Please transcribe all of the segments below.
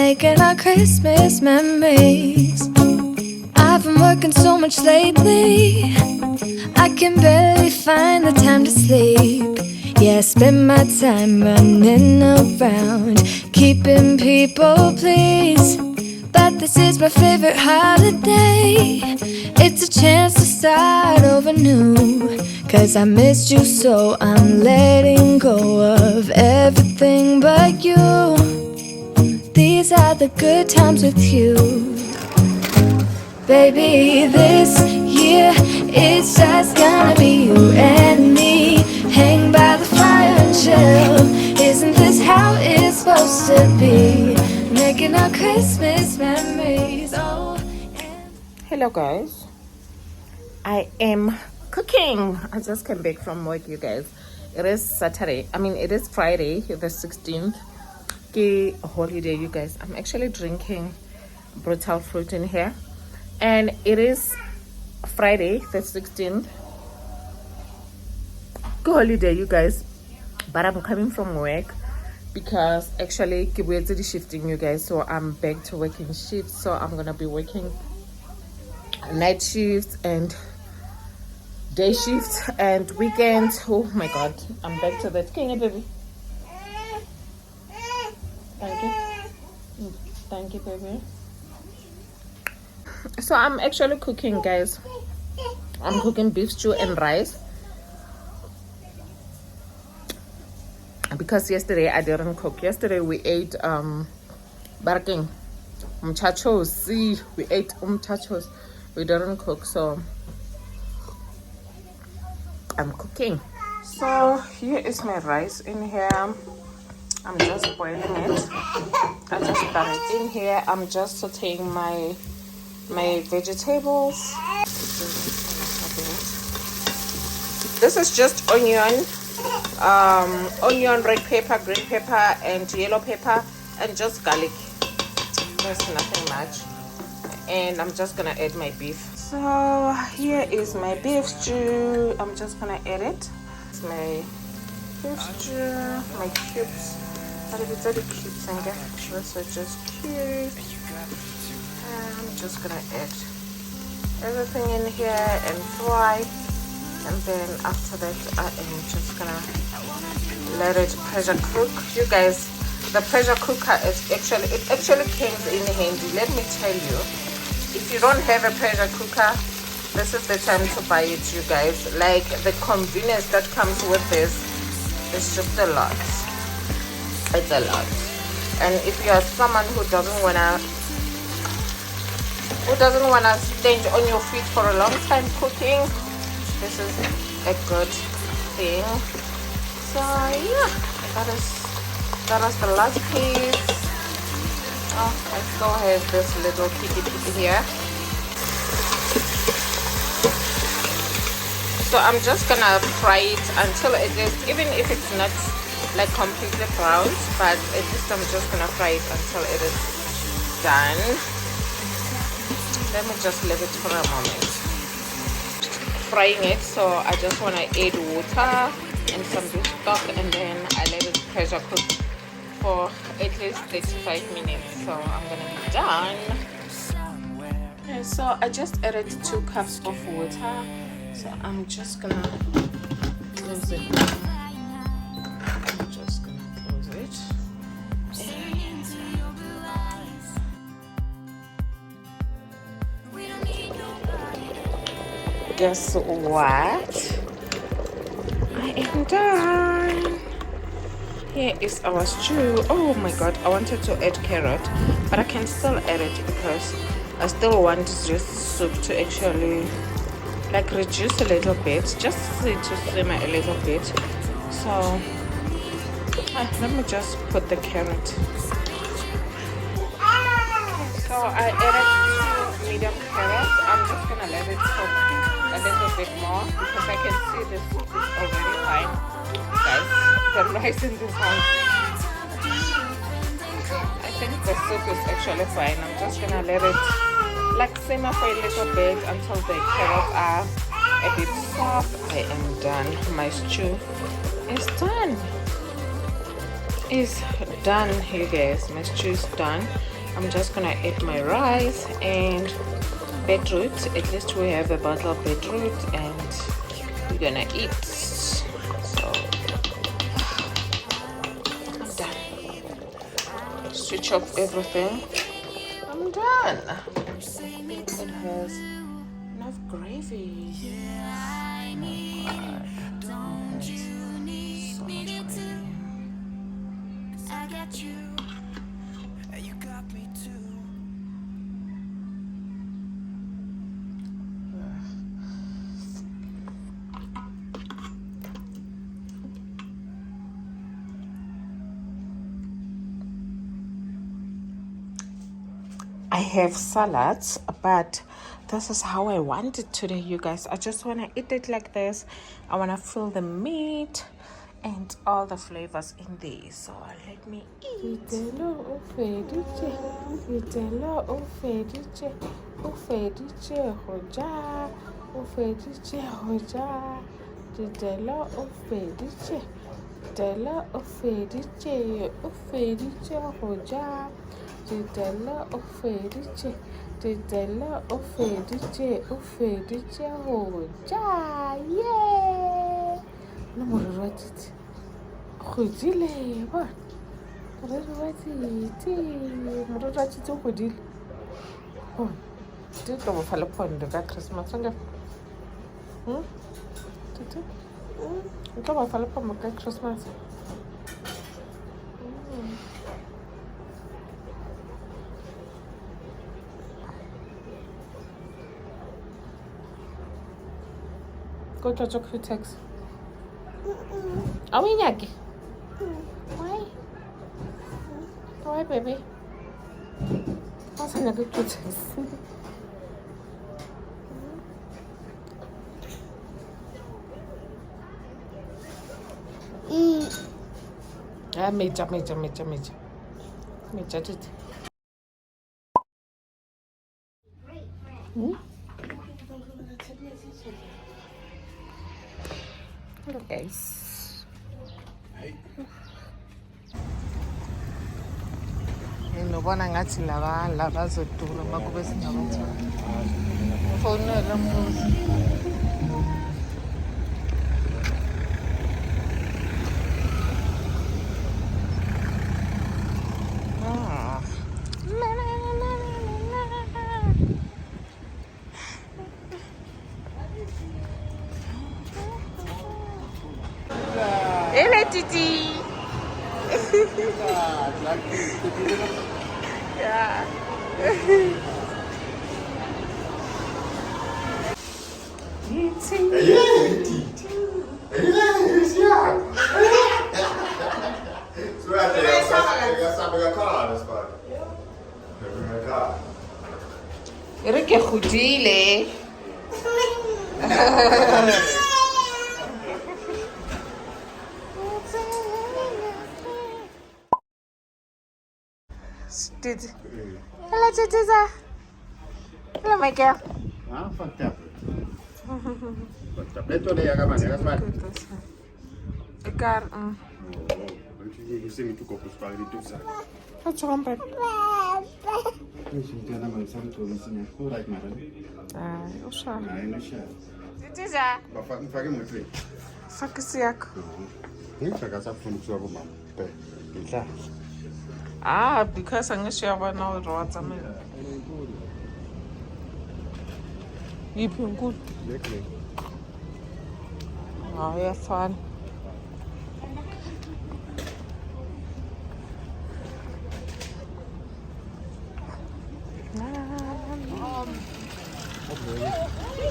making our Christmas memories. I've been working so much lately, I can barely find the time to sleep. Yeah, I spend my time running around, keeping people pleased. But this is my favorite holiday. It's a chance to start over new. Cause I missed you, so I'm letting go of everything but you. These are the good times with you. Baby, this year it's just gonna be you and me. Hang by the fire and chill. Isn't this how it's supposed to be? Making our Christmas memories. Oh, hello guys, I am cooking. I just came back from work, you guys. It is it is Friday the 16th. Holiday, you guys. I'm actually drinking brutal fruit in here, and it is Friday the 16th holiday, you guys. But I'm coming from work because actually we're shifting, you guys, so I'm back to working shifts. So I'm gonna be working night shifts and day shifts and weekends. Oh my god, I'm back to that. Can you, baby? Thank you, baby. So I'm actually cooking, guys. I'm cooking beef stew and rice because yesterday I didn't cook. Yesterday we ate umchachos. See, we ate umchachos. We didn't cook, so I'm cooking. So here is my rice in here. I'm just boiling it. I just put it in here. I'm just sauteing my vegetables. This is just onion, red pepper, green pepper, and yellow pepper, and just garlic. There's nothing much. And I'm just gonna add my beef. So here is my beef stew. I'm just gonna add it. It's my beef stew, my cubes. But if it's already cubes, and those are just cubes. I'm just gonna add everything in here and fry. And then after that, I am just gonna let it pressure cook. You guys, the pressure cooker is actually comes in handy. Let me tell you, if you don't have a pressure cooker, this is the time to buy it, you guys. Like, the convenience that comes with this is just a lot. It's a lot. And if you are someone who doesn't wanna stand on your feet for a long time cooking, this is a good thing. So yeah, that is the last piece. Oh, I still have this little kitty here. So I'm just gonna fry it until it is, even if it's not like completely brown, but at least I'm just gonna fry it until it is done. Let me just leave it for a moment. Frying it, so I just want to add water and some beef stock, and then I let it pressure cook for at least 35 minutes. So I'm gonna be done. Okay, so I just added 2 cups of water, so I'm just gonna close it down. I'm just gonna close it. Guess what? I am done. Here is our stew. Oh my god, I wanted to add carrot, but I can still add it because I still want this soup to actually like reduce a little bit, just to simmer a little bit. So let me just put the carrot. So I added 2 medium carrots. I'm just gonna let it cook a little bit more because I can see the soup is already fine, guys. The rice in this house, I think the soup is actually fine. I'm just gonna let it like simmer for a little bit until the carrots are a bit soft. I am done. My stew is done. You guys. My stew is done. I'm just gonna add my rice and beetroot. At least we have a bottle of beetroot and we're gonna eat. So I'm done. Switch off everything. I'm done. It has enough gravy. I have salads, but this is how I want it today, you guys. I just want to eat it like this. I want to feel the meat and all the flavors in there. So let me eat. Ditela o feditše go ja ye le moriri wa tite godile bona moriri wa tite o godile di tlo bofa le pondo ka Christmas o tlo bofa le pondo ka Christmas. Go to Xoxo. Are we nyaki? Why? Why, baby? What's a good text? Mecha it. Hello guys. Ngibona ngathi laba zodula makube singabathi. Ufonela mbuzi. Hello, Titi. Yeah. Ere ke godile. Titi. Hello, Titi. Hello, my girl. Ah, fantastic. Fantastic. Dia akan mana? Kasmat. Ekar. Nanti sini tu kau push balik itu sah. Wat trompet. Ini sudah nama satu tu mesinnya. Kau right mana? Usha. Nah, ini sah. Titi. Bapak ni pakai motor. Fakisiak. Ini saya kasih phone tu aku mam. Bisa. Because angishiya bana urwatsa mina. Yiphi inkulu? Lekle. Iyafana.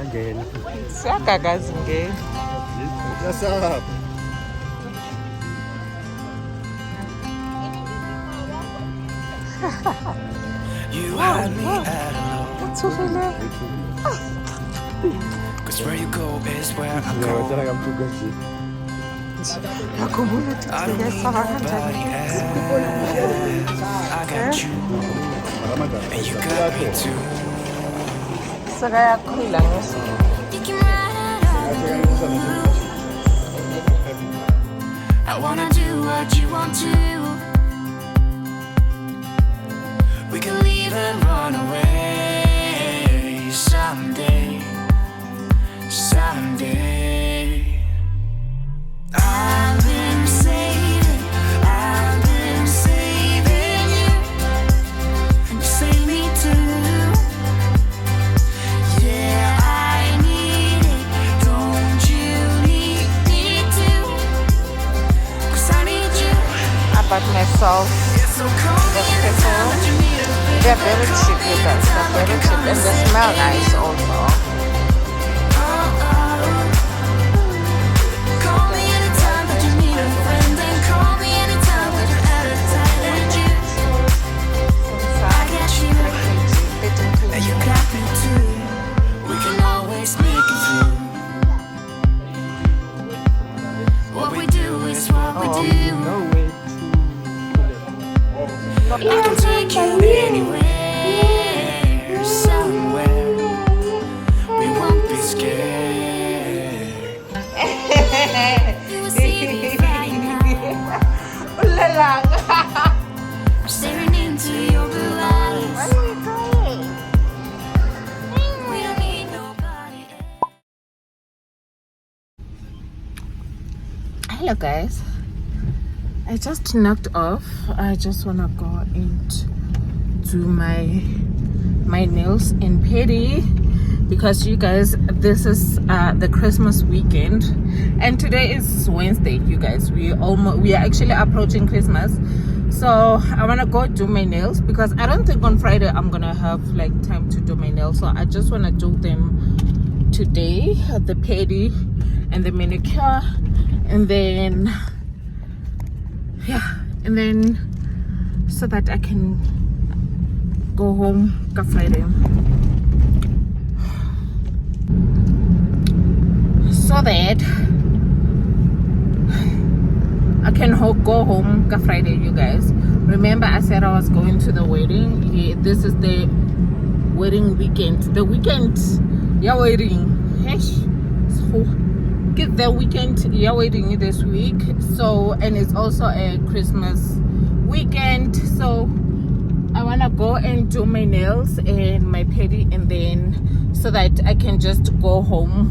Angena. Siyagagaza ngene. Yasap. You had me at hello. Cause where you go is where I go. Jangan kamu juga sih. Aku boleh I don't need nobody else. I got you, and you got me too. Saya aku hilang. I wanna do what you want to. We can leave and run away someday, someday. I've been saving you, and you save me too. Yeah, I need it, don't you need me too? 'Cause I need you. I bought myself espresso. They're very cheap, you guys. They're very cheap, and they smell nice also. Call me anytime that you need a friend, and call me anytime that you're at a tight end. I got you, and you got me too. We can always make it through. What we do is what we do. I can take you anywhere, somewhere. We won't be scared. You will see me right now. I'm staring into your blue eyes. We don't need nobody else. Hello guys, I just knocked off. I just wanna go and do my nails in Petty because you guys, this is the Christmas weekend and today is Wednesday. You guys, we are actually approaching Christmas, so I want to go do my nails because I don't think on Friday I'm gonna have like time to do my nails, so I just want to do them today, the pedi and the manicure, and then and then so that I can go home on Friday, so that I can go home on Friday. You guys, remember I said I was going to the wedding? Yeah, this is the wedding weekend. The weekend, yeah, wedding. So get the weekend, yeah, wedding this week. So, and it's also a Christmas weekend. So I wanna go and do my nails and my pedi, and then so that I can just go home,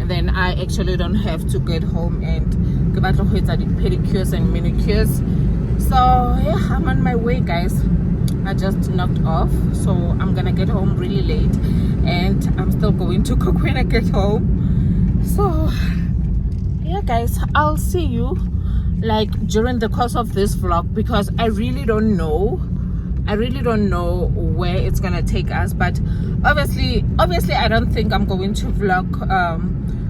and then I actually don't have to get home and go back to the pedicures and manicures. So yeah, I'm on my way, guys. I just knocked off, so I'm gonna get home really late, and I'm still going to cook when I get home. So yeah guys, I'll see you like during the course of this vlog because I really don't know where it's gonna take us, but obviously I don't think I'm going to vlog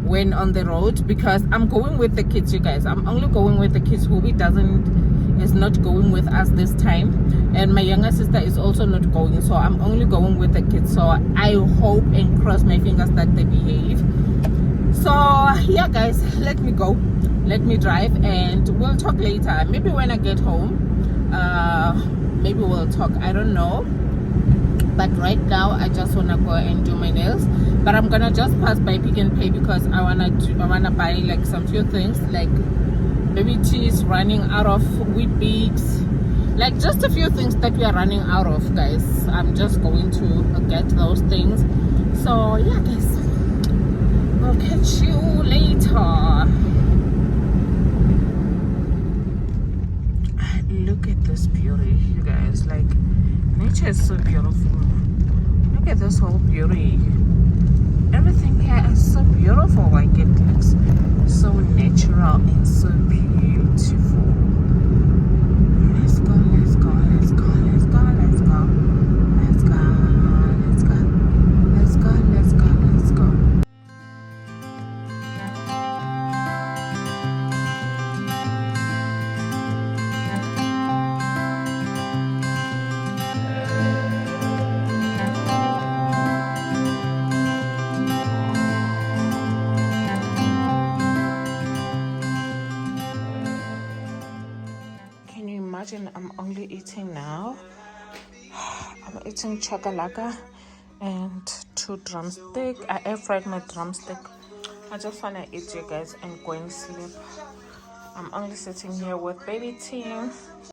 when on the road because I'm going with the kids. You guys, I'm only going with the kids. Who is not going with us this time, and my younger sister is also not going, so I'm only going with the kids. So I hope and cross my fingers that they behave. So yeah guys, let me go, let me drive, and we'll talk later. Maybe when I get home, maybe we'll talk, I don't know. But right now I just wanna go and do my nails, but I'm gonna just pass by Pick n Pay because I wanna buy like some few things, like baby cheese running out of, wheat bix, like just a few things that we are running out of, guys. I'm just going to get those things. So yeah guys, I'll catch you later. Look at this beauty, you guys. Like, nature is so beautiful. Look at this whole beauty. Everything here is so beautiful. Like, it looks so natural and so beautiful. Let's go, let's go, let's go, let's go, let's go. Let's go, let's go. Let's go, let's go, let's go. Imagine I'm only eating now. I'm eating chakalaka and 2 drumstick. I air fried my drumstick. I just wanna eat, you guys, and go and sleep. I'm only sitting here with baby Tim.